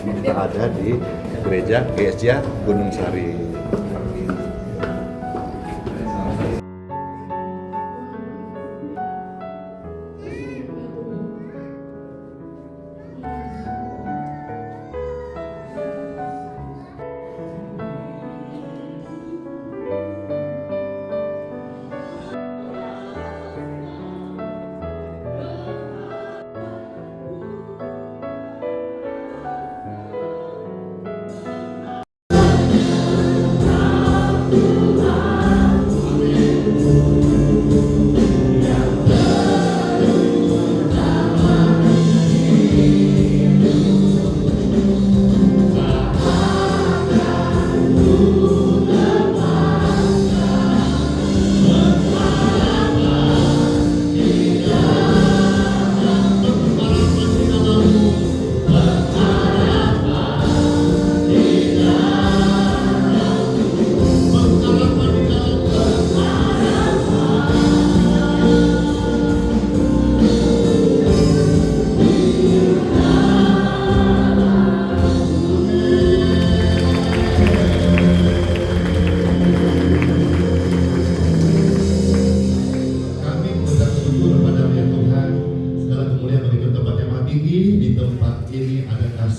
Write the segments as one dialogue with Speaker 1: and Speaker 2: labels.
Speaker 1: kita ada di gereja GSJ Gunung Sari.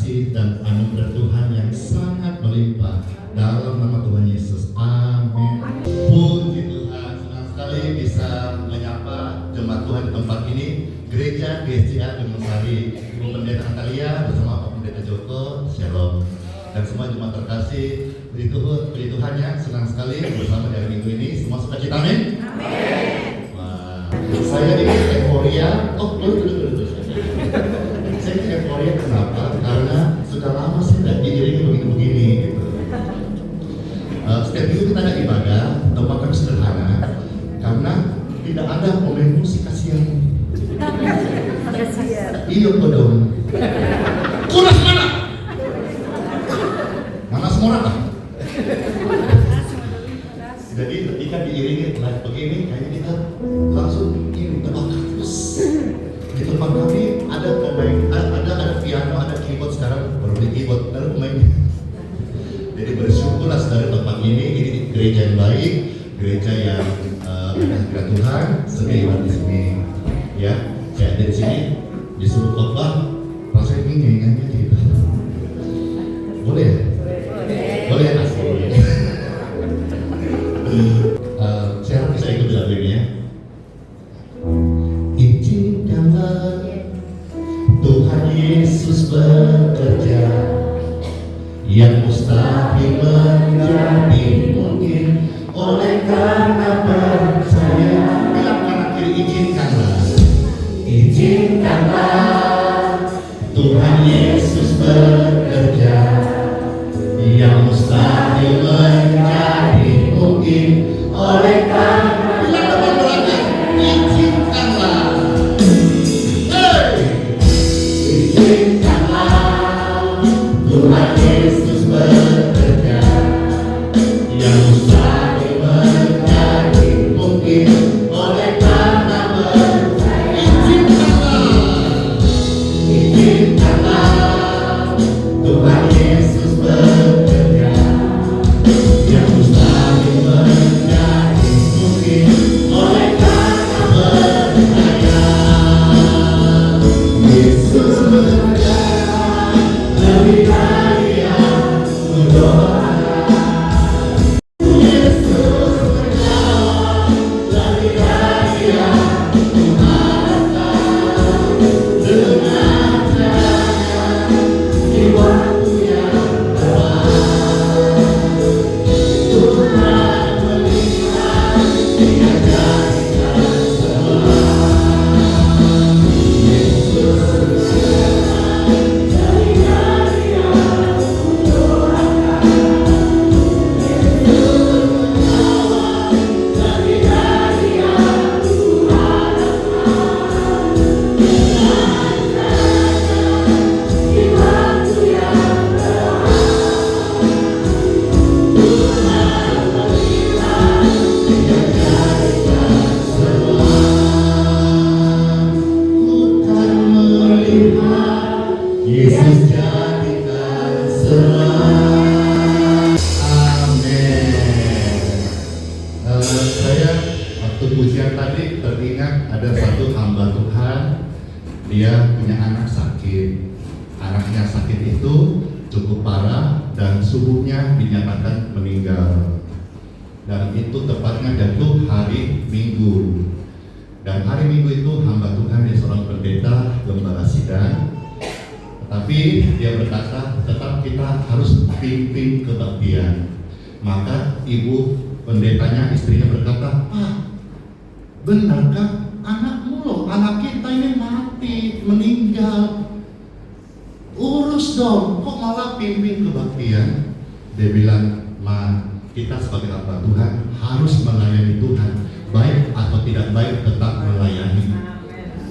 Speaker 2: Dan anugerah Tuhan yang sangat melimpah dalam nama Tuhan Yesus. Amin. Puji Tuhan, senang sekali bisa menyapa jemaat Tuhan di tempat ini, Gereja GSJ Gunung Sari. Ibu Pendeta Natalia bersama Pak Pendeta Joko, Shalom. Dan semua jemaat terkasih, puji Tuhan ya, senang sekali bersama dari minggu ini. Semua sukacita, amin. Amin. Wah, saya ini euforia. Oh, dulu. Saya ini euforia kenapa? Karena sudah lama sih tidak diiringi begini-begini gitu. Setiap minggu kita ada ibadah, tempat kami sederhana karena tidak ada pemain musik kasihan. Iya dong. Kuras mana? Mana semua apa? Jadi ketika diiringi live begini, kayaknya kita langsung ini terbakar terus. Di tempat kami ada pemain, ada piano, ada keyboard, sekarang baru di keyboard, ada pemainnya. Jadi bersyukurlah saudara tempat ini gereja yang baik, gereja yang ada Tuhan, setia di sini. Ya, saya dari sini disuruh khotbah, rasanya ini nyanyi gitu. Boleh? Boleh asli. Saya bisa ikut lagu ini ya. Izinkanlah Tuhan Yesus bekerja, yang mustahil menjadi mungkin oleh karena percaya. Bilang kanan kiri, izinkanlah Tuhan Yesus bekerja, yang mustahil menjadi mungkin oleh karena. Bilang teman belakang, izinkanlah. Izinkanlah Tuhan Yesus bekerja, yang mustahil menjadi mungkin oleh karena percaya. Izinkanlah Tuhan Yesus bekerja, yang mustahil menjadi mungkin oleh karena percaya. Yesus bekerja lebih dari yang berdoa. Yesus bekerja lebih dari yang mengharapkan. Dengan caranya di waktu yang tepat, Tuhan melihat Dia jadikan semua. Yesus bekerja lebih dari yang cukup parah dan subuhnya dinyatakan meninggal. Dan itu tepatnya jatuh hari Minggu. Dan hari Minggu itu hamba Tuhan yang seorang pendeta gembala sidang. Tetapi dia berkata, tetap kita harus pimpin kebaktian. Maka ibu pendetanya, istrinya berkata, benarkah anakmu loh, anak kita ini mati, meninggal, urus dong, kok malah pimpin kebaktian? Dia bilang, kita sebagai hamba Tuhan harus melayani Tuhan, baik atau tidak baik tetap melayani.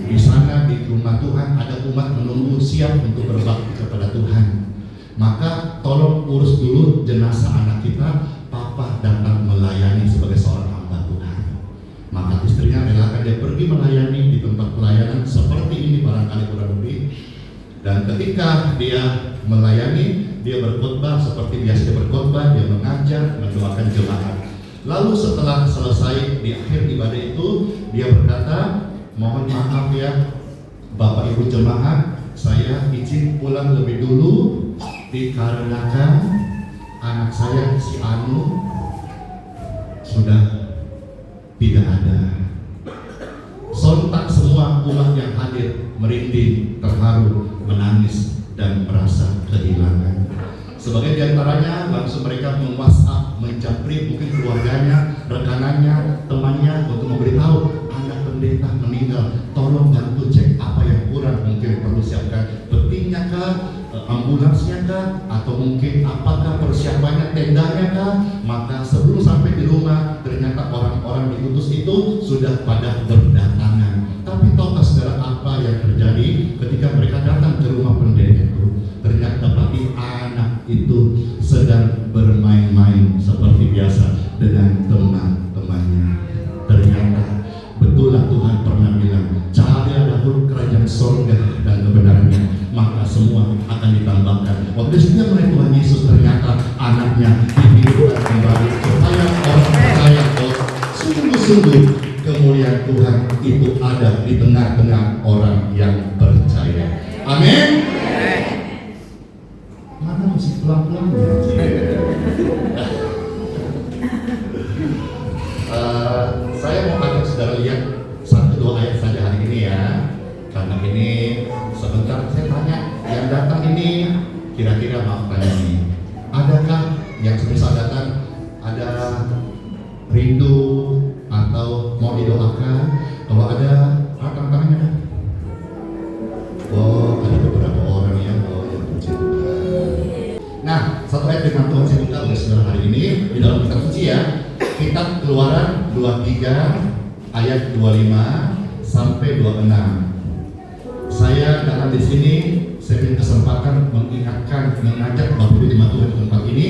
Speaker 2: Di sana di rumah Tuhan ada umat menunggu siap untuk berbakti kepada Tuhan. Maka tolong urus dulu jenazah anak kita, papa datang melayani sebagai seorang hamba Tuhan. Maka istrinya relakan dia pergi melayani di tempat pelayanan seperti ini barangkali kurang lebih. Dan ketika dia melayani, dia berkhotbah seperti biasa dia berkhotbah, dia mengajar, mendoakan jemaat. Lalu setelah selesai di akhir ibadah itu, dia berkata, mohon maaf ya Bapak Ibu jemaat, saya izin pulang lebih dulu dikarenakan anak saya si Anu sudah tidak ada. Sontak semua umat yang hadir merinding, terharu, menangis dan merasa kehilangan. Sebagai diantaranya langsung mereka meng-WhatsApp, menjapri mungkin keluarganya, rekanannya, temannya untuk memberitahu anak pendeta meninggal. Tolong bantu cek apa yang kurang, mungkin perlu siapkan petinya kah, ambulansnya kah, atau mungkin apakah persiapannya tendanya kah. Maka sebelum sampai di rumah ternyata orang-orang diutus itu sudah pada berdatangan. Tapi tahukah saudara apa yang terjadi ketika mereka datang ke rumah pendeta itu? Ternyata bagi anak itu sedang bermain-main seperti biasa dengan teman-temannya. Ternyata betullah Tuhan pernah bilang, carilah dahulu kerajaan sorga dan kebenarannya, maka semua akan ditambahkan. Waktu setiap melayani Tuhan Yesus, ternyata anaknya dihidupkan kembali supaya orang percaya bahwa sungguh-sungguh kemuliaan Tuhan itu ada di tengah-tengah orang yang percaya. Amin. Mana musik pelan-pelan ya? Saya mau ajak saudara lihat 1-2 ayat saja hari ini ya. Karena ini sebentar saya tanya, yang datang ini kira-kira maaf tanya ini, adakah yang semisal datang ada rindu atau mau didoakan? Kalau ada, angkat tangannya kan? Oh, ada beberapa orang yang puji Tuhan. Nah, satu ayat firman Tuhan saya buka oleh saudara hari ini di dalam kitab suci ya. Kitab Keluaran 23 ayat 25 sampai 26. Saya datang di sini, saya punya kesempatan mengingatkan, mengajak Bapak Ibu jemaat Tuhan di tempat ini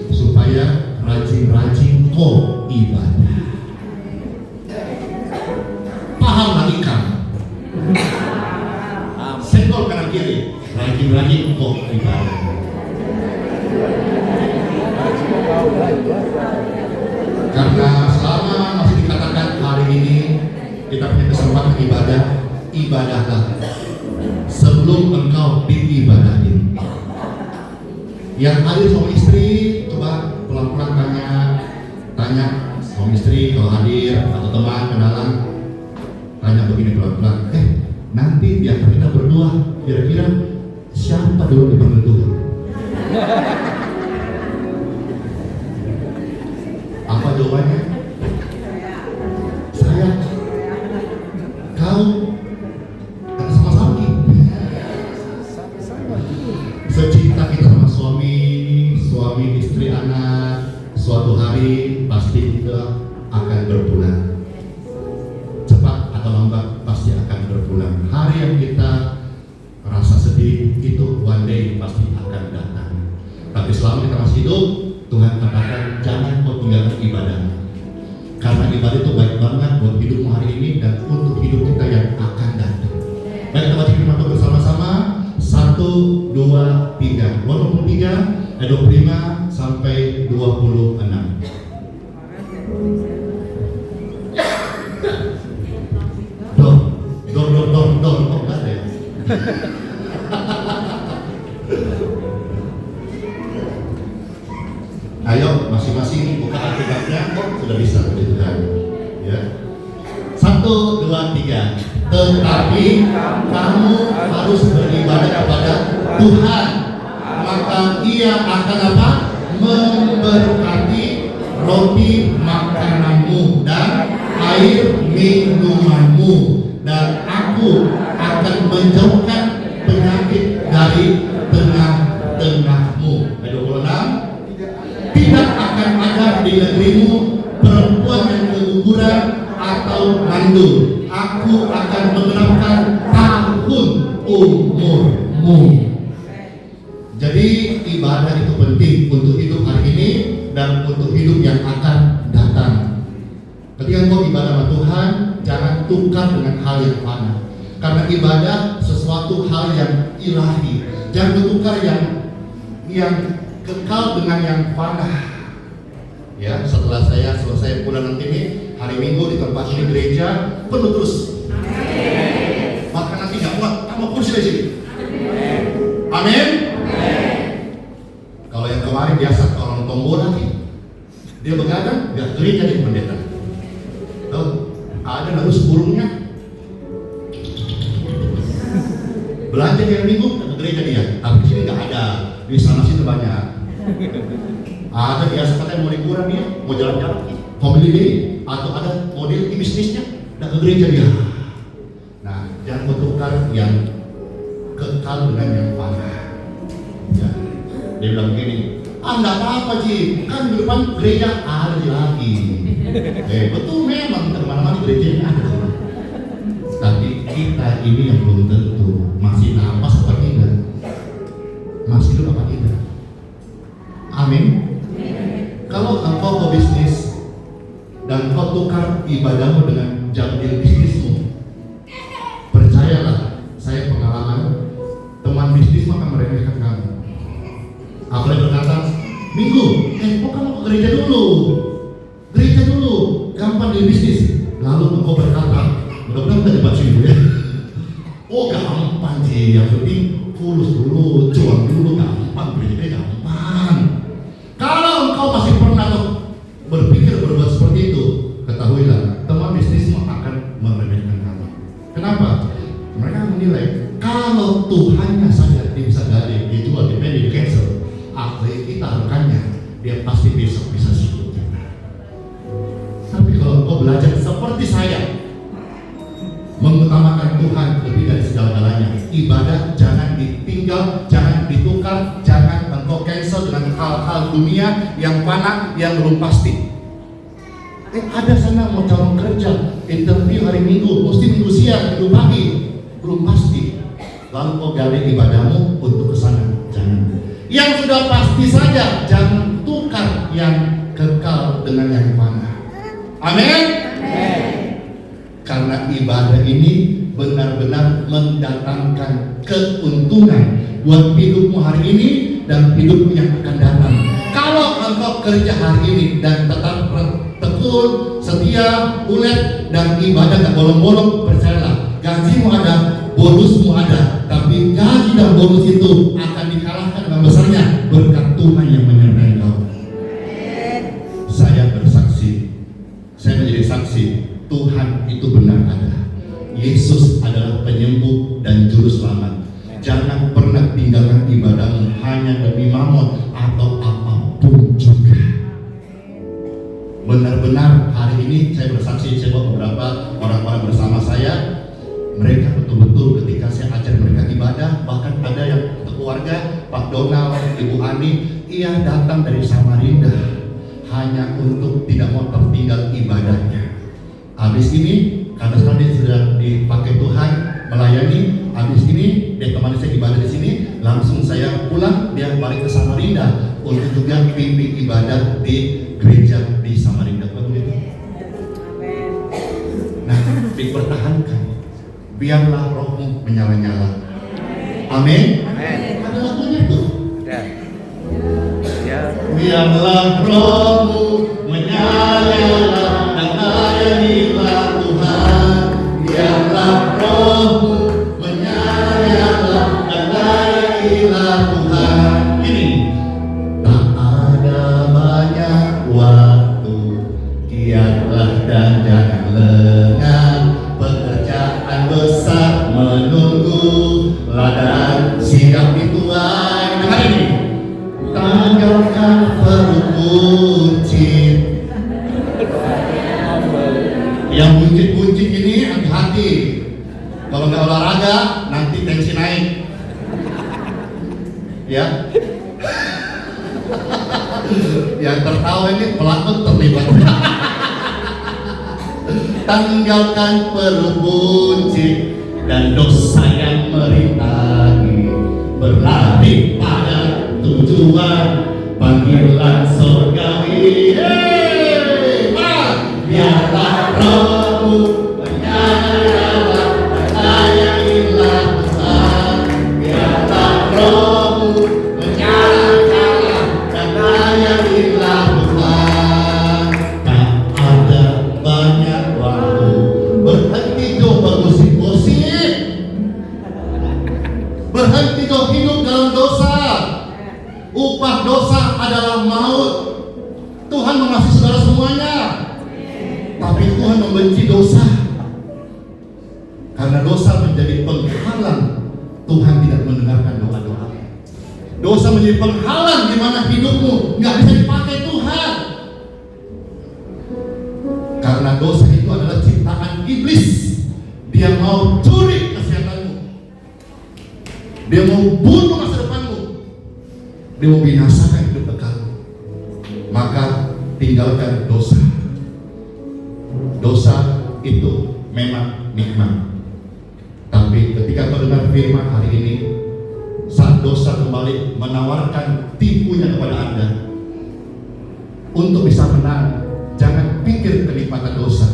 Speaker 2: supaya rajin-rajin ibadah. Pahamlah ikan. Senggol kanan kiri, rajin-rajin ibadah. Karena selama masih dikatakan hari ini kita punya kesempatan ibadah, ibadahlah sebelum engkau diibadahin. Yang hadir suami istri, coba pelan-pelan tanya suami istri kalau hadir atau teman kenalan, tanya begini pelan-pelan, nanti di antara kita berdua kira-kira siapa dulu dipanggil Tuhan? Apa jawabannya? Saya. Kau. Kata sama-sama kita. Secinta kita sama suami istri, anak, suatu hari pasti kita akan berpulang. Cepat atau lambat pasti akan berpulang. Hari yang kita rasa sedih itu one day pasti akan datang. Tapi selama kita masih hidup, Tuhan katakan jangan kau tinggalkan ibadah. Karena ibadah itu baik banget buat hidupmu hari ini dan untuk hidup kita yang akan datang. Baik, kita baca firman Tuhan bersama-sama. 1, 2, 3. 23, 25 sampai 26. Dor, kok enggak ada ya? masing-masing buka Alkitabnya, sudah bisa puji Tuhan. Ya. 1, 2, 3. Tetapi kamu harus beribadah kepada Tuhan, maka Ia akan apa? Memberkati roti makananmu dan air minumanmu, dan Aku akan menjauhkan penyakit dari tengah-tengahmu. Ayat 26. Tidak akan ada di negerimu perempuan yang keguguran atau mandul. Aku akan menggenapkan tahun umurmu. Jadi ibadah itu penting untuk hidup hari ini dan untuk hidup yang akan datang. Ketika engkau ibadah sama Tuhan, jangan tukar dengan hal yang fana. Karena ibadah sesuatu hal yang ilahi. Jangan tukar yang kekal dengan yang fana. Ya, setelah saya selesai bulan nanti ini, hari Minggu di tempat ini gereja penuh terus. Maka nanti nggak muat, tambah kursi di sini. Amin. Kalau yang kemarin biasa orang tombol lagi, dia begadang, dia gereja di pendeta. Tahu? Ada harus burungnya. Belanja di hari Minggu ke gereja dia, tapi di sini nggak ada. Di sana sini banyak. Ada biasa katanya mau liburan dia, mau jalan-jalan, family day, atau ada model di bisnisnya, dan ke gereja dia. Nah, jangan bertukar yang kekal dengan yang fana. Ya. Dia bilang gini, enggak apa-apa Ji, kan di depan gereja ada lagi. Betul memang kemana-mana gereja ada. Tapi kita ini yang belum tentu masih napas apa tidak, masih hidup apa tidak. Amin. Kalau engkau bisnis dan kau tukar ibadahmu dengan jam deal bisnismu, percayalah, saya pengalaman teman bisnis akan meremehkan kamu. Apalagi berkata, Minggu, kok kamu ke gereja dulu, gampang di bisnis. Lalu engkau berkata, mudah-mudahan kita debat sini ya. Oh gampang sih, yang penting fulus dulu, cuan dulu, gampang, gereja gampang. Kalau engkau masih pernah berpikir berbuat seperti itu, ketahuilah teman bisnismu akan meremehkan kamu. Kenapa? Mereka menilai kalau Tuhannya saja dia bisa gali, dijual, dipending, di cancel. Apalagi kita rekannya, dia pasti besok bisa sibuk juga. Tapi kalau engkau belajar seperti saya, mengutamakan Tuhan lebih dari segala-galanya, ibadah jangan ditinggal, jangan ditukar, jangan engkau cancel dengan hal-hal dunia yang fana, yang belum pasti. Ada sana mau calon kerja, interview hari Minggu, mesti Minggu siang, Minggu pagi, belum pasti. Lalu kau gali ibadahmu untuk kesana, jangan. Yang sudah pasti saja, jangan tukar yang kekal dengan yang fana. Amin. Karena ibadah ini benar-benar mendatangkan keuntungan buat hidupmu hari ini dan hidupmu yang akan datang. Kalau engkau kerja hari ini dan tetap tekun, setia, ulet, dan ibadah gak bolong-bolong, percayalah, gajimu ada, bonusmu ada, tapi gaji dan bonus itu akan dikalahkan dengan besarnya berkat Tuhan yang menyertai kau. Saya bersaksi, saya menjadi saksi, Tuhan itu benar ada. Yesus adalah penyembuh dan juru selamat. Jangan pernah tinggalkan ibadahmu hanya demi mamon atau apapun juga. Benar-benar hari ini saya bersaksi, saya bawa beberapa orang-orang bersama saya. Mereka betul-betul ketika saya ajar mereka ibadah, bahkan ada yang keluarga Pak Donald, Ibu Ani, ia datang dari Samarinda hanya untuk tidak mau tertinggal ibadahnya. Habis ini, karena sekarang dia sudah dipakai Tuhan melayani, habis ini dia kemarin saya ibadah di sini, langsung saya pulang, dia balik ke Samarinda untuk juga pimpin ibadah di gereja di Samarinda. Begitu. Nah, dipertahankan, biarlah rohmu menyala-nyala. Amin. Ada lagunya tuh. Biarlah rohmu menyala-nyala dan layanilah Tuhan. Biarlah rohmu menyala-nyala dan layanilah Tuhan. Ini tak ada banyak Tanggalkan peruncit. Yang buncit-buncit ini hati-hati. Kalau nggak olahraga, nanti tensi naik. Ya. Yang tertawa ini pelaku terlibat. Tanggalkan peruncit dan dosa yang merintangi, berlari pada tujuan panggilan surgawi. Biarlah rohmu menyala, sayangilah Tuhan. Biarlah rohmu menyala, sayangilah Tuhan. Tak ada banyak waktu, berhenti coba gosip-gosip, berhenti kau hidup dalam dosa. Upah dosa adalah maut. Tuhan mengasihi saudara semuanya, tapi Tuhan membenci dosa. Karena dosa menjadi penghalang Tuhan tidak mendengarkan doa-doa. Dosa menjadi penghalang di mana hidupmu nggak bisa dipakai Tuhan. Karena dosa itu adalah ciptaan iblis. Dia mau curi kesehatanmu, dia mau bunuh masa depanmu, dia mau binasakan hidup dekalmu. Maka tinggalkan dosa. Dosa itu memang nikmat. Tapi ketika kau dengar firman hari ini, saat dosa kembali menawarkan tipunya kepada Anda, untuk bisa menang, jangan pikir kenikmatan dosa,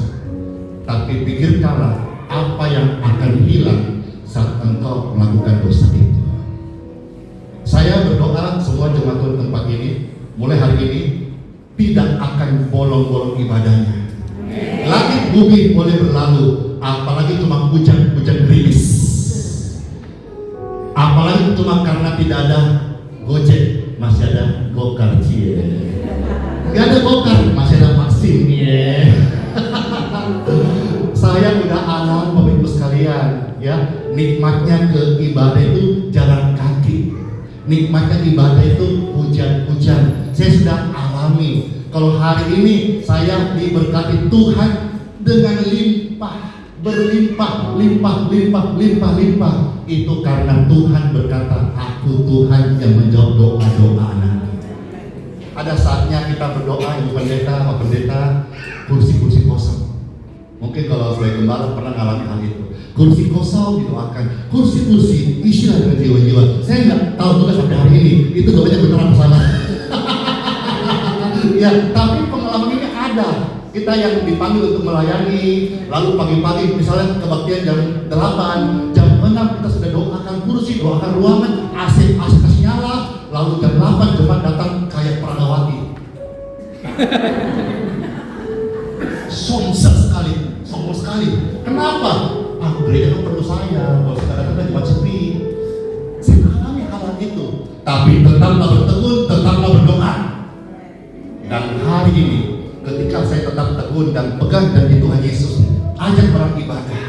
Speaker 2: tapi pikirkanlah apa yang akan hilang saat engkau melakukan dosa itu. Saya berdoa semua jemaat Tuhan tempat ini, mulai hari ini tidak akan bolong-bolong ibadahnya. Langit bumi boleh berlalu, apalagi cuma hujan-hujan gerimis, apalagi cuma karena tidak ada Gojek, masih ada Gokar, cie. Gak ada Gokar, masih ada vaksin, ya. Saya udah alam Bapak Ibu sekalian, ya, nikmatnya ke ibadah itu jalan kaki, nikmatnya ibadah itu hujan-hujan. Saya sudah alami. Kalau hari ini saya diberkati Tuhan dengan berlimpah, limpah, itu karena Tuhan berkata, aku Tuhan yang menjawab doa-doa anak. Ada saatnya kita berdoa, Ibu Pendeta, Pak Pendeta, kursi-kursi kosong. Mungkin kalau sebagai gembala pernah mengalami hal itu. Kursi kosong didoakan, kursi-kursi isilah dengan jiwa-jiwa. Saya nggak tahu juga sampai hari ini itu doanya beneran kesana. Ya, tapi pengalaman ini ada. Kita yang dipanggil untuk melayani, lalu pagi-pagi misalnya kebaktian jam 8, jam 6 kita sudah doakan kursi, doakan ruangan, AC kasih nyala, lalu jam 8 jemaat datang kayak Pradawati. Sombong sekali. Kenapa? Gereja itu perlu saya, kalau saya datang cuma sepi. Saya mengalami hal itu, tapi tetaplah bertekun, tetaplah berdoa. Dan hari ini, ketika saya tetap tekun dan pegang janji Tuhan Yesus, ajak orang ibadah,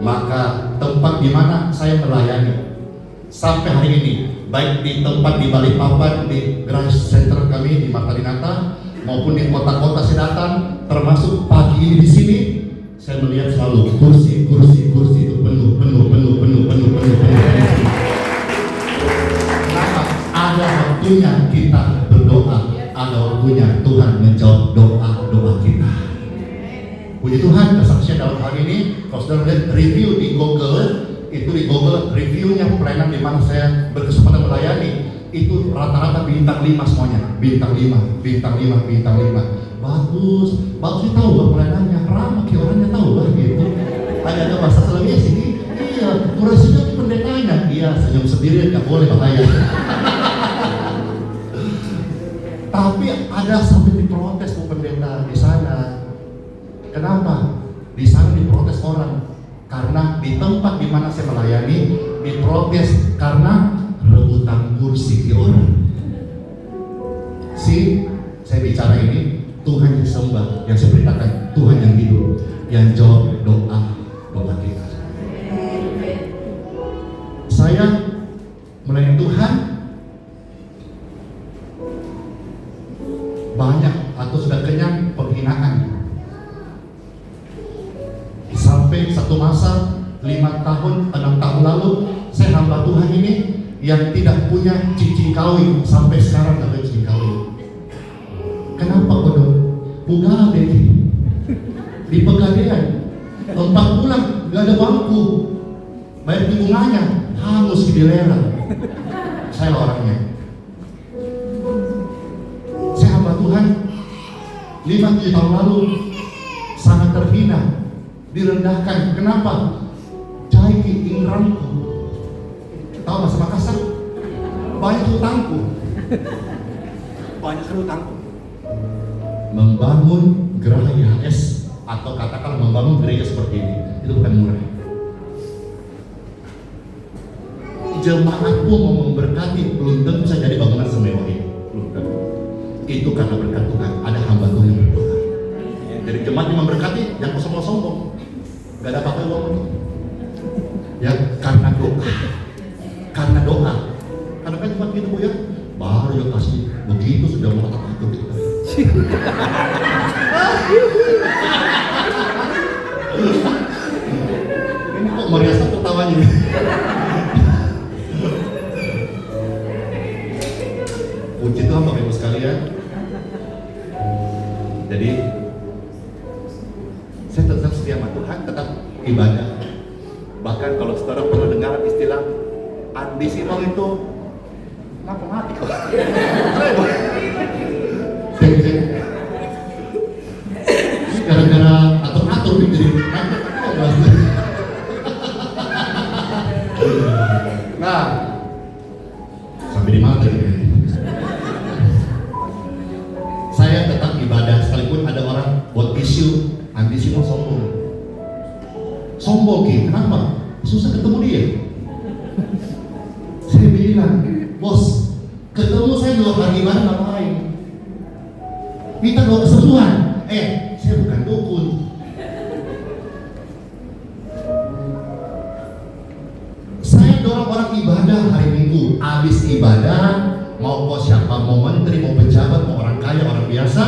Speaker 2: maka tempat di mana saya melayani sampai hari ini, baik di tempat di Balikpapan, di Grace Center kami di Marta Dinata, maupun di kota-kota saya datang, termasuk pagi ini di sini, saya melihat selalu kursi itu penuh. Kenapa? Ada waktunya kita berdoa, ada waktunya Tuhan menjawab doa kita. Puji Tuhan, kesaksian dalam hal ini, kalau sudah lihat review di Google, itu di Google reviewnya pelayanan di mana saya berkesempatan melayani, itu rata-rata bintang 5 semuanya, bintang 5. Bagus tahu lah pelayanannya, ramah kayak orangnya tahu lah gitu. Ada bahasa Sulawesi sini, iya, kurasinya pendetanya, iya, senyum sendiri nggak boleh bahaya. Tapi ada sampai diprotes Bu Pendeta di sana. Kenapa? Di sana diprotes orang karena di tempat di mana saya melayani diprotes karena rebutan kursi di orang. Saya bicara ini Tuhan yang sembah, yang saya beritakan Tuhan yang hidup, yang jawab doa kita. Saya melayani Tuhan banyak atau sudah kenyang penghinaan. Sampai satu masa 5 tahun, 6 tahun lalu, saya hamba Tuhan ini yang tidak punya cincin kawin, sampai sekarang tidak punya cincin kawin. Kenapa bodoh? Bukan di Pegadaian 4 bulan gak ada bangku, bayar bunganya hangus di lela. Saya orangnya, saya hamba Tuhan 5-7 tahun lalu sangat terhina, direndahkan. Kenapa? Jaiki ingranku. Tahu bahasa Makassar? Banyak hutangku. Banyak hutangku. Membangun geraha IHS atau katakan membangun gereja seperti ini, itu bukan murah. Jemaatku mau memberkati, belum tentu bisa jadi bangunan semewah ini. Belum tentu. Itu karena berkat Tuhan, ada hamba Tuhan yang berdoa. Jadi jemaat yang memberkati, yang sombong-sombong, gak ada apa-apa uang itu. Ya karena doa, karena doa. Karena kan cuma gitu Bu ya, baru ya kasih begitu sudah mau atur kita. Ini kok merias tertawanya. Puji Tuhan Bapak Ibu sekalian. Jadi saya tetap setia sama Tuhan, tetap ibadah. Bahkan kalau saudara pernah dengar istilah Andi Simong itu kenapa mati kok? Gara-gara atur-atur jadi nah, sampai di mana tadi? Saya tetap ibadah sekalipun ada orang buat isu Andi Simong sombong. Sombong Ki, kenapa? Susah ketemu dia. Saya bilang, bos, ketemu saya 2 hari ibadah ngapain? Minta doa kesembuhan. Saya bukan dukun. Saya dorong orang ibadah hari Minggu. Habis ibadah, mau bos siapa, mau menteri, mau pejabat, mau orang kaya, orang biasa,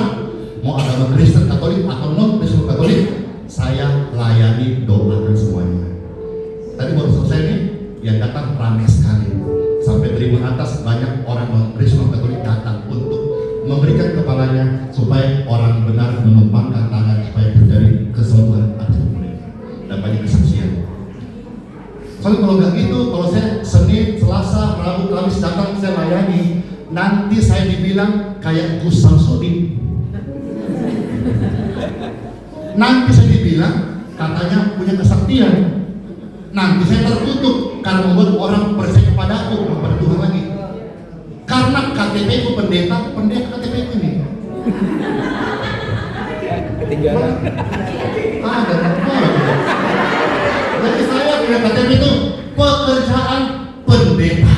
Speaker 2: mau agama Kristen Katolik atau non Kristen Katolik, saya layani, doakan semuanya. Tadi baru selesai nih, yang datang ramai sekali. Sampai tribun atas banyak orang non Kristen Katolik datang untuk memberikan kepalanya supaya orang benar menumpangkan tangan supaya terjadi kesembuhan atas mereka dan banyak kesaksian. Soalnya kalau nggak gitu, kalau saya Senin, Selasa, Rabu, Kamis datang saya layani, nanti saya dibilang kayak Gus Samsudin. Nanti saya dibilang katanya punya kesaktian. Nanti saya tertutup karena membuat orang percaya kepadaku, kepada Tuhan lagi. Karena KTP ku pendeta KTP ku ini.
Speaker 3: Ketinggalan.
Speaker 2: Ada apa? Jadi saya punya KTP itu pekerjaan pendeta.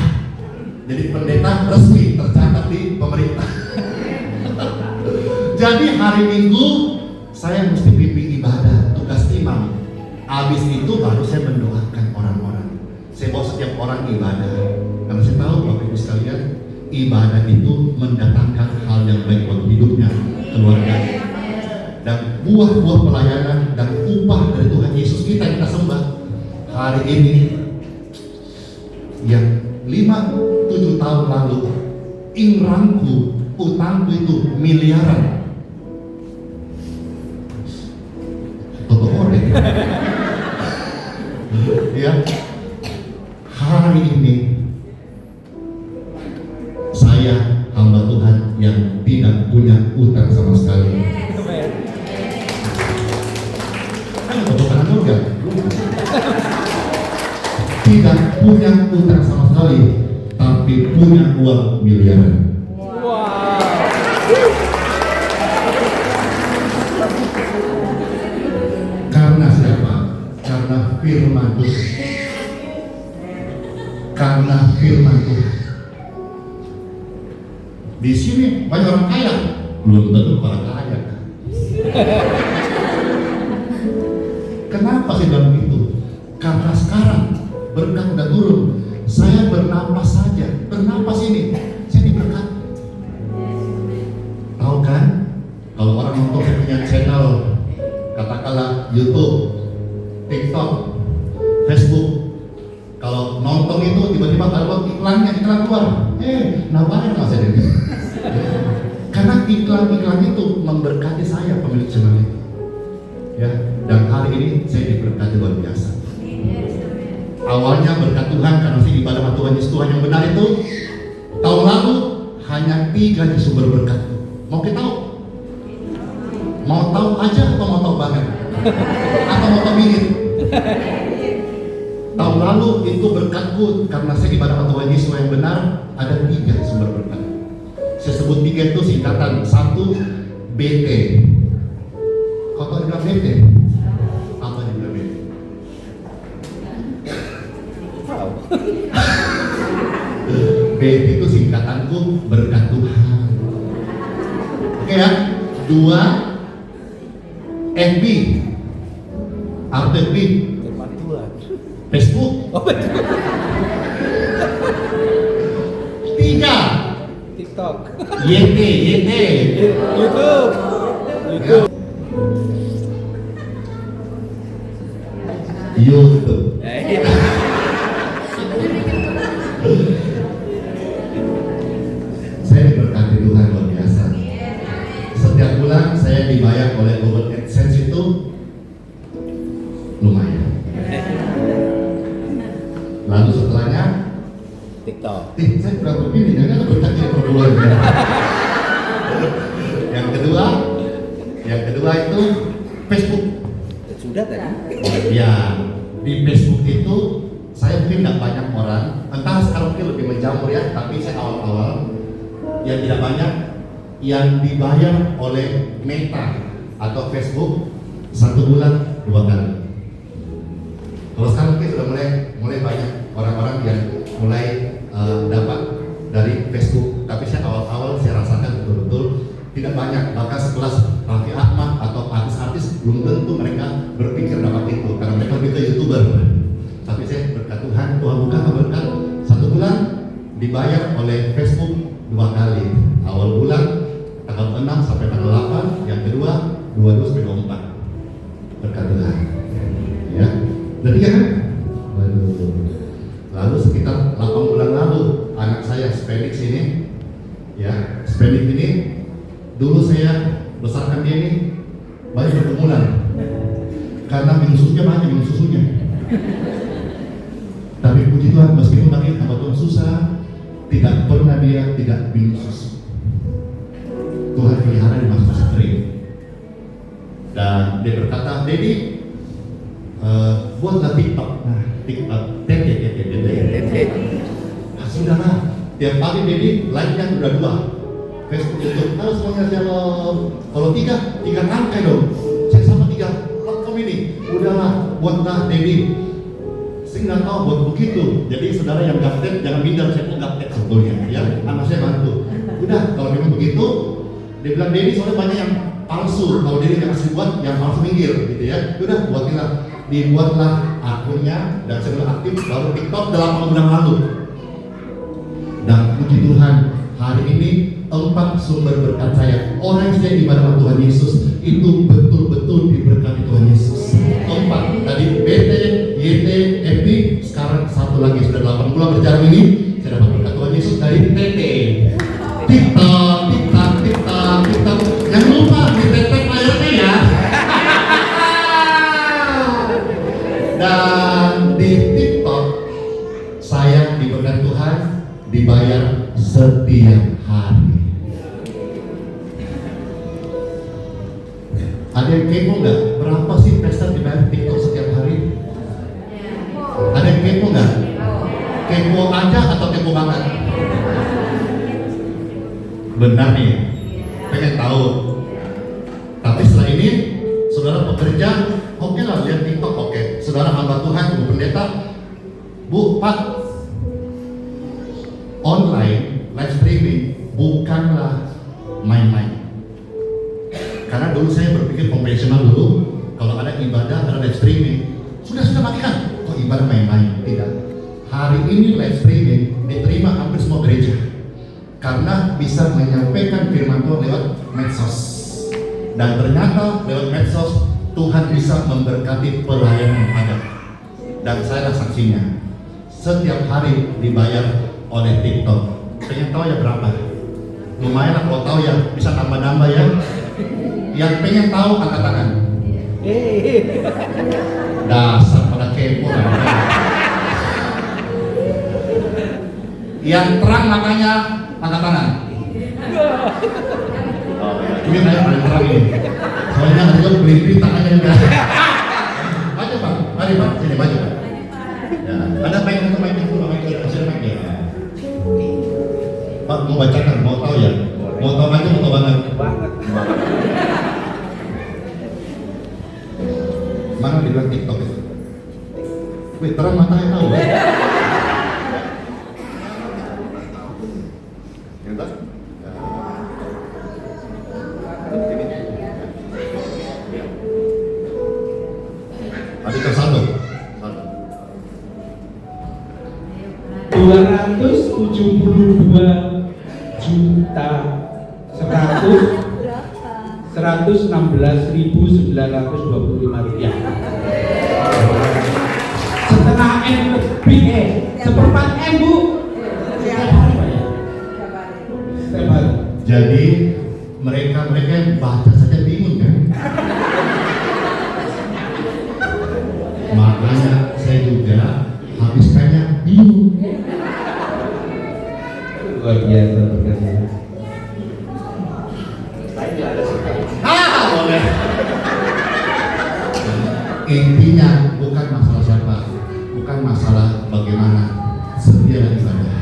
Speaker 2: Jadi pendeta resmi tercatat di pemerintah. Jadi hari Minggu saya mesti pimpin ibadah, tugas imam. Habis itu baru saya mendoakan orang-orang. Saya bawa setiap orang ibadah. Karena saya tahu Bapak Ibu sekalian, ibadah itu mendatangkan hal yang baik buat hidupnya, keluarganya. Dan buah-buah pelayanan dan upah dari Tuhan Yesus kita yang kita sembah hari ini, yang 5-7 tahun lalu ingranku, utangku itu miliaran. Toto orek. Ya, hari ini saya hamba Tuhan yang tidak punya utang sama sekali. Kan bukan juga. Tidak punya utang sama sekali, tapi punya uang miliaran. Karena siapa? Karena firman Tuhan. Karena firman Tuhan. Di sini banyak orang kaya, belum tentu orang kaya. Kenapa sih dalam itu? Karena sekarang berkat udah turun. Saya bernapas saja, bernapas ini, saya diberkati. YouTube, TikTok, Facebook. Kalau nonton itu tiba-tiba kalau iklan keluar, nawarin nggak saya ini? Karena iklan itu memberkati saya pemilik channel itu. Ya, dan hari ini saya diberkati luar biasa. Awalnya berkat Tuhan karena saya ibadah sama Tuhan Yesus, Tuhan yang benar itu. Tahun lalu hanya 3 sumber berkat. Mau kita tahu? Mau tahu aja atau mau tahu banget? Atau mau tahu minit? Tahun lalu itu berkatku karena saya ibadah sama Tuhan Yesus yang benar, ada 3 sumber berkat. Saya sebut 3 itu singkatan. 1 BT. Kau tahu dibilang BT? Apa dibilang BT? BT itu singkatanku berkat Tuhan. Oke ya. 2 FB. Apa FB? Facebook. 3
Speaker 3: TikTok.
Speaker 2: YT.
Speaker 3: YouTube.
Speaker 2: YouTube. Saya diberkati Tuhan luar biasa. Setiap bulan saya dibayar oleh Google AdSense itu lumayan. Lalu setelahnya
Speaker 3: TikTok.
Speaker 2: saya berapa begini, jangan berkati per bulan. Yang kedua itu Facebook.
Speaker 3: Sudah tadi.
Speaker 2: Ya, di Facebook itu saya mungkin nggak banyak orang, entah sekarang mungkin lebih menjamur ya, tapi saya awal-awal yang tidak banyak yang dibayar oleh Meta atau Facebook 1 bulan 2 kali. Kalau sekarang mungkin sudah mulai banyak orang-orang yang mulai dapat dari Facebook, tapi saya awal-awal saya rasakan betul-betul tidak banyak, bahkan sekelas Raffi Ahmad atau artis-artis belum tentu mereka berpikir dapat itu karena mereka lebih ke YouTuber. Tapi saya berkat Tuhan buka berkat 1 bulan dibayar oleh Facebook 2 kali, awal bulan tanggal 6 sampai tanggal 8, yang kedua 22 sampai 24 berkat Tuhan. Ya, udah 3 kan? Waduh. Lalu sekitar 8 bulan lalu anak saya Spenix ini, ya Spenix ini dulu saya besarkan dia ini bayi berkemulan karena minum susunya banyak, minum susunya. Tapi puji Tuhan, meskipun lagi hamba Tuhan susah, tidak pernah dia tidak minum susu. Tuhan pelihara di masa kering. Dan dia berkata, Dedi, buatlah TikTok. Nah, TikTok, nah, sudahlah. Tiap pagi Dedi like-nya udah 2. Facebook itu, halo semuanya shalom. Kalau 3 rangkai dong. Saya sama 3 platform ini. Udahlah, buatlah Dedi. Saya nggak tahu buat begitu. Jadi saudara yang gaptek jangan minder, saya pun gaptek sebetulnya. Ya, anak saya bantu. Udah, kalau memang begitu, dia bilang Dedi soalnya banyak yang palsu. Kalau Dedi yang kasih buat, yang palsu minggir, gitu ya. Udah, buatlah. Dibuatlah akunnya dan saya mulai aktif baru TikTok 8 bulan lalu. Dan puji Tuhan, hari ini 4 sumber berkat saya. Orang yang saya ibadah Tuhan Yesus itu betul-betul diberkati Tuhan Yesus. 4 tadi BT, YT, FB, sekarang 1 lagi sudah 8 bulan berjalan ini saya dapat berkat Tuhan Yesus dari TT. TikTok. Jangan lupa di TT layarnya ya. Dan di TikTok saya diberkati Tuhan dibayar setiap hari. Ada yang kepo nggak? Berapa sih pesta dibayar TikTok setiap hari? Ada yang kepo nggak? Kepo aja atau kepo banget? Benar nih, pengen tahu. Tapi setelah ini, saudara bekerja, oke lah lihat TikTok, oke. Saudara hamba Tuhan, Bu Pendeta, Bu, Pak, online live streaming bukanlah main-main. Karena dulu saya berpikir konvensional dulu, kalau ada ibadah, ada live streaming, sudah matikan. Kok ibadah main-main? Tidak. Hari ini live streaming diterima hampir semua gereja karena bisa menyampaikan firman Tuhan lewat medsos. Dan ternyata lewat medsos Tuhan bisa memberkati pelayanan yang ada. Dan saya saksinya, setiap hari dibayar oleh TikTok. Pengen tahu ya berapa? Lumayan lah kalau tahu ya, bisa tambah-nambah ya. Yang pengen tahu angkat tangan. Dasar pada kepo. Yang terang makanya angkat tangan. Ini saya paling terang ini. Soalnya ada juga beli tangannya juga. Maju Pak, mari Pak, sini maju Pak. Ya, ada mic itu masih ada mic ya. Pak mau bacakan, mau tahu ya? Mau tahu aja, mau tahu banget. Mana di luar TikTok itu? Wih, terang matanya tahu. Entar. Adik tersaldo.
Speaker 4: 272.116.925 rupiah. Setengah M lebih, seperempat M Bu. Setiap hari Pak ya? Setiap hari.
Speaker 2: Jadi mereka yang baca saja bingung kan? Makanya saya juga habiskannya bingung.
Speaker 4: Luar biasa berkasih.
Speaker 2: Boleh. Intinya bukan masalah siapa, bukan masalah bagaimana, setia ibadah.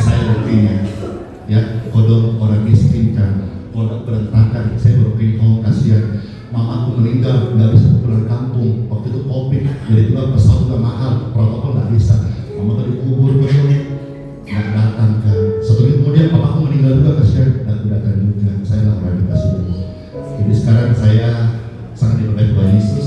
Speaker 2: Saya buktinya, ya, kodok orang miskin kan, kodok berantakan. Saya berpikir, kasihan, mamaku meninggal, nggak bisa pulang kampung. Waktu itu COVID, jadi juga pesawat juga mahal, protokol nggak bisa. Mama dikubur belum, nggak datang kan. Satu minggu kemudian papaku meninggal juga, kasihan, nggak datang juga. Saya lah orang dikasih. Jadi sekarang saya sangat diberkati Tuhan Yesus,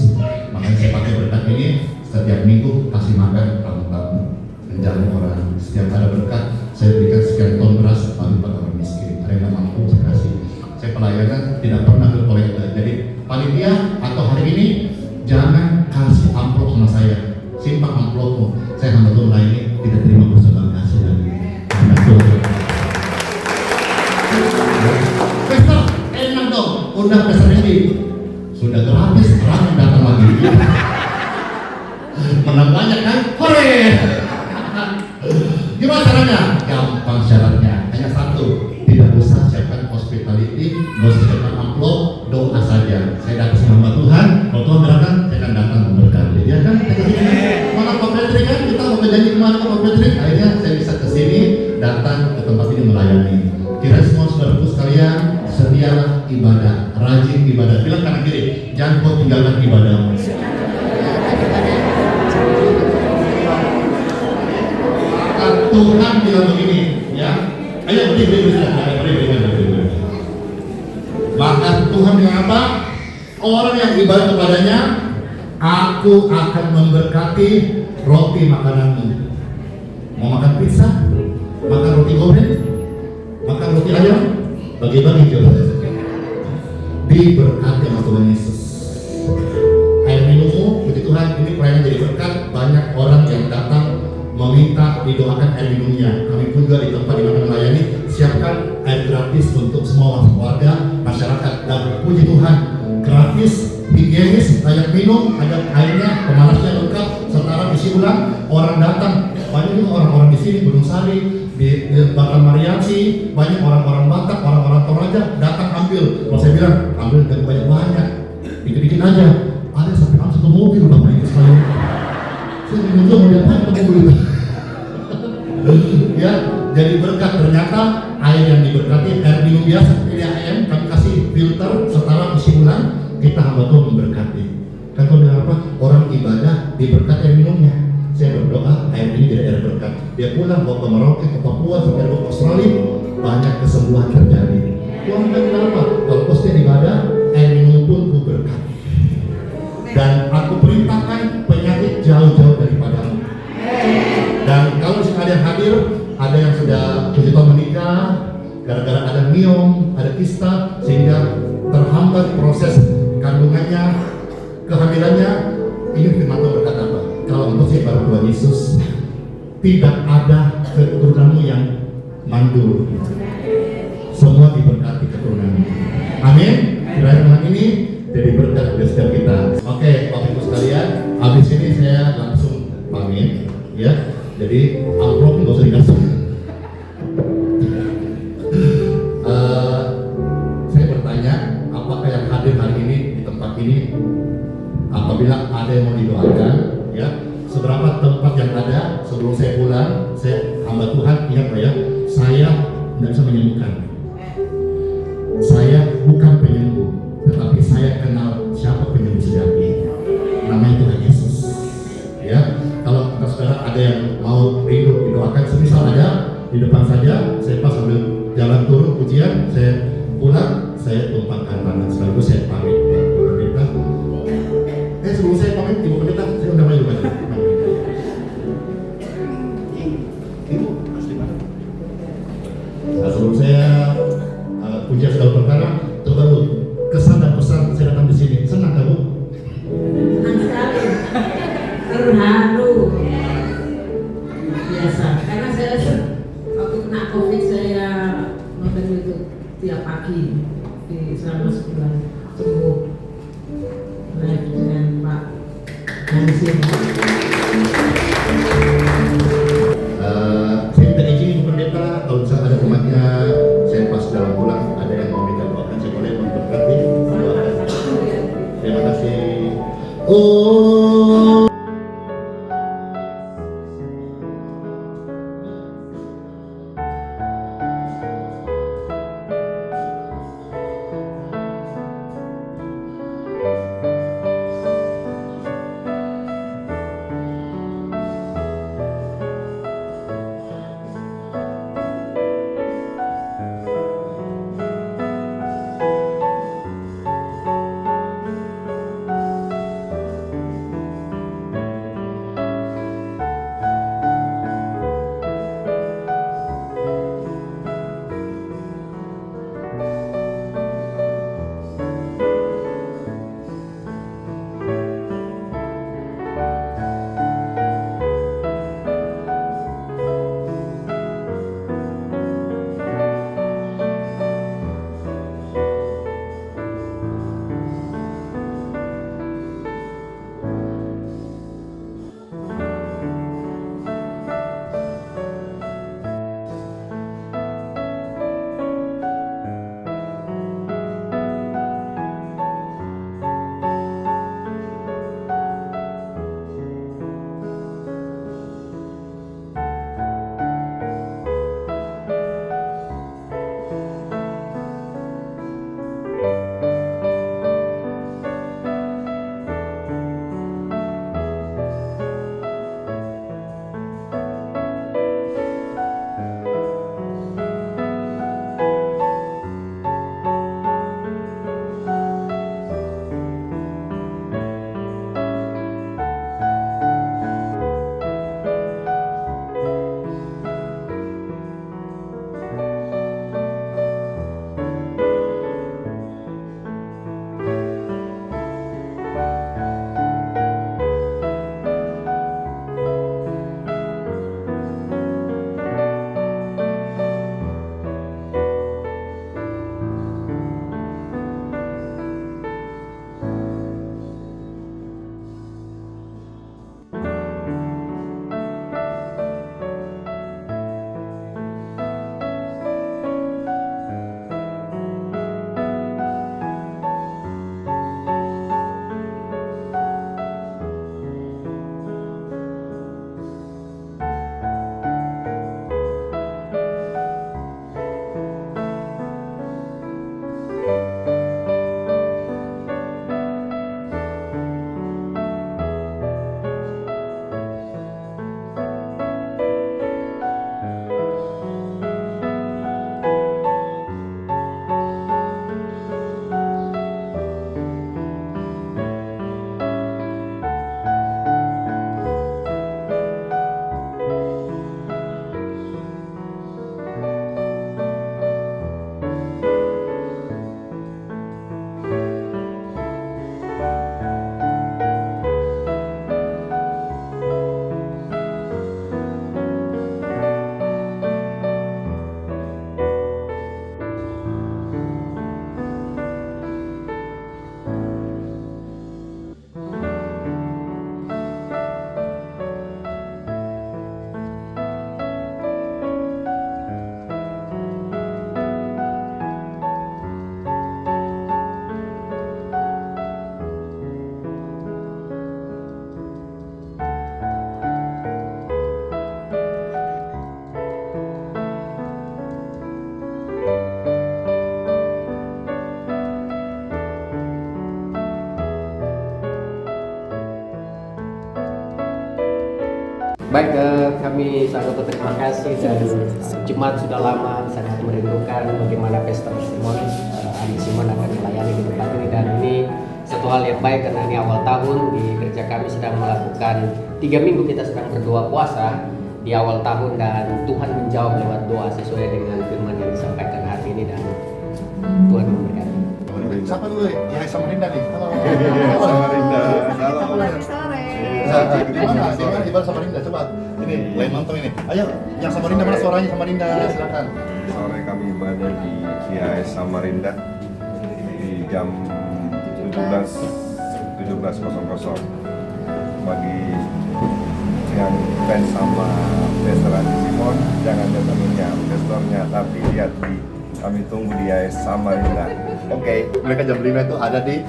Speaker 2: makanya saya pakai berkat ini setiap minggu kasih makan tamu-tamu, menjamu orang. Setiap ada berkat, saya berikan sekian ton beras bagi para orang miskin. Ada yang nggak mampu saya kasih. Saya pelayanan tidak pernah berkolektor. Jadi panitia atau hari ini jangan kasih amplop sama saya, simpan amplopmu. Saya hamba Tuhan melayani, tidak terima persembahan kasih lagi. Karena Tuhan. Pesta, enak dong. Undang pesta ini sudah gratis, orang yang datang lagi. Menang banyak kan? Hore! Gimana caranya? Gampang syaratnya, hanya satu. Tidak usah siapkan hospitality, nggak usah siapkan amplop, doa saja. Saya datang sama Tuhan, kalau Tuhan berangkat, saya akan datang memberkati. Ya kan? Mana Pak Patrick kan? Kita mau berjanji kemana Pak Patrick? Akhirnya saya bisa ke sini, datang ke tempat ini melayani. Kira semua saudaraku sekalian, setialah ibadah, rajin ibadah. Bilang kanan kiri, jangan kau tinggalkan ibadah. Tuhan bilang begini, ya. Ayo beri. Maka Tuhan bilang apa? Orang yang ibadah kepadanya, aku akan memberkati roti makananmu. Mau makan pizza, makan roti goreng, makan roti ayam, bagi-bagi coba. Diberkati sama Tuhan Yesus. Air minummu, puji Tuhan, ini pelayanan jadi berkat. Banyak orang yang datang meminta didoakan air minumnya. Kami pun juga di tempat di mana melayani siapkan air gratis untuk semua warga masyarakat. Dan puji Tuhan, gratis, higienis, layak minum, ada airnya, pemanasnya lengkap, setara isi ulang. Orang datang, banyak juga orang-orang di sini, Gunung Sari, di Batam Mariachi, banyak orang-orang Batak, orang-orang Toraja datang ambil. Kalau saya bilang ambil dan banyak-banyak, dikit-dikit aja. Ada sampai satu mobil Bapak ini sekalian. Saya menunjuk mau diapain ke mobil itu. Ya, jadi berkat. Ternyata air yang diberkati, air minum biasa seperti AM, kami kasih filter setara isi ulang. Kita hamba Tuhan memberkati. Kan Tuhan bilang apa? Orang ibadah diberkati air minumnya. Saya berdoa air ini jadi air berkat. Dia pulang bawa ke Merauke, ke Papua, sampai ke Australia, banyak kesembuhan terjadi. Tuhan bilang apa? Kalau posnya ibadah, air minum pun ku berkati. Dan aku perintahkan penyakit jauh-jauh daripadamu. Dan kalau ada yang hadir, ada yang sudah 7 tahun menikah, gara-gara ada miom, ada kista, sehingga terhambat proses kandungannya, kehamilannya. Ini firman Tuhan berkata apa? Kalau engkau baru Tuhan Yesus, tidak ada keturunanmu yang mandul. Semua diberkati keturunanmu. Amin. Kiranya Tuhan ini jadi berkat bagi setiap kita. Oke, Bapak Ibu sekalian, habis ini saya langsung pamit, ya. Jadi amplop nggak usah dikasih. Saya bertanya, apakah yang hadir hari ini di tempat ini, apabila ada yang mau didoakan, ya, seberapa tempat yang ada sebelum saya pulang, saya hamba Tuhan, ingat ya, saya tidak bisa menyembuhkan. Saya bukan penyembuh, tetapi saya kenal siapa penyembuh sejati. Namanya Tuhan Yesus. Ya, kalau saudara ada yang mau rindu didoakan, semisal ada di depan saja, saya pas sambil jalan turun pujian, saya pulang, saya tumpahkan tangan sekaligus saya pamit Ibu Pendeta. Sebelum saya pamit Ibu Pendeta, saya undang lagi Ibu. Ibu, asli mana? Nah, sebelum saya pujian segala perkara, coba Bu, kesan dan pesan saya datang di sini. Senang gak Bu?
Speaker 5: Senang sekali, terharu, biasa. Karena saya waktu kena COVID saya nonton YouTube tiap pagi di selama sebulan sembuh live dengan Pak Hansin.
Speaker 2: Saya minta izin Ibu Pendeta, kalau misalnya ada umatnya, saya pas dalam pulang ada yang mau minta doakan, saya boleh memberkati. Terima kasih. Oh.
Speaker 6: Baik, kami sangat berterima kasih dan jemaat sudah lama sangat merindukan bagaimana Pastor Simon, Adi Simon akan melayani di tempat ini, dan ini satu hal yang baik karena ini awal tahun di gereja kami sedang melakukan 3 minggu kita sedang berdoa puasa di awal tahun, dan Tuhan menjawab lewat doa sesuai dengan firman yang disampaikan hari ini, dan Tuhan memberkati.
Speaker 2: Siapa dulu? Ya, Samarinda nih. Halo.
Speaker 1: Samarinda.
Speaker 7: Selamat sore.
Speaker 2: Di mana? Di mana Samarinda? Coba. Ini lain nonton ini. Ayo, yang Samarinda mana suaranya? Samarinda, silakan.
Speaker 8: Sore kami ibadah di GIS Samarinda di jam 17.00. Bagi yang fans sama Pastor Adi Simon, jangan datangnya pastornya, tapi lihat di kami tunggu di GIS Samarinda.
Speaker 2: Oke, mereka jam 5 itu ada di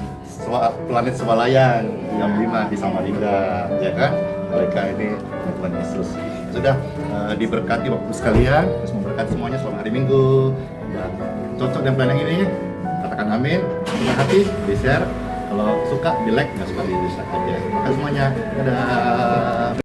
Speaker 2: planet Sebalayang jam 5 di Samarinda, ya kan? Mereka ini Tuhan Yesus. Sudah diberkati waktu sekalian, terus memberkati semuanya selama hari Minggu. Dan cocok dengan plan yang ini, katakan amin. Punya hati, di share. Kalau suka, di like, nggak suka di dislike aja. Terima kasih semuanya. Dadah.